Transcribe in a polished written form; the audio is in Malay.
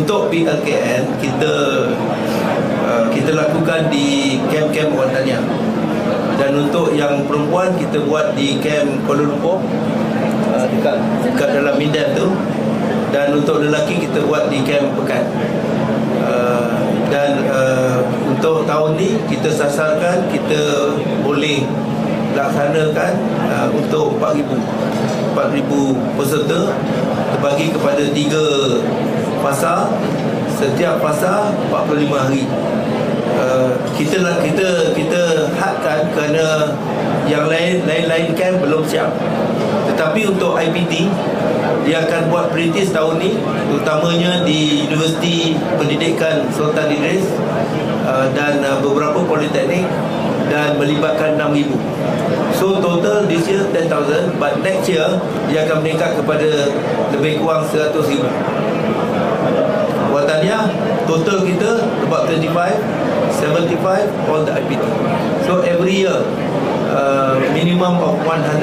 Untuk PLKN kita lakukan di kem-kem Watania, dan untuk yang perempuan kita buat di kem Kuala Lumpur, dekat dalam Mindef tu, dan untuk lelaki kita buat di kem Pekan. Dan untuk tahun ni kita sasarkan kita boleh laksanakan untuk 4,000 peserta terbagi kepada 3 fasa, setiap fasa 45 hari. Kita hadkan kerana yang lain camp belum siap. Tetapi untuk IPT dia akan buat perintis tahun ni, terutamanya di Universiti Pendidikan Sultan Idris dan beberapa politeknik, dan melibatkan 6,000. So total this year 10,000, but next year dia akan meningkat kepada lebih kurang 100,000. Watania total kita about 25, 75 all the IPT. So every year minimum of 100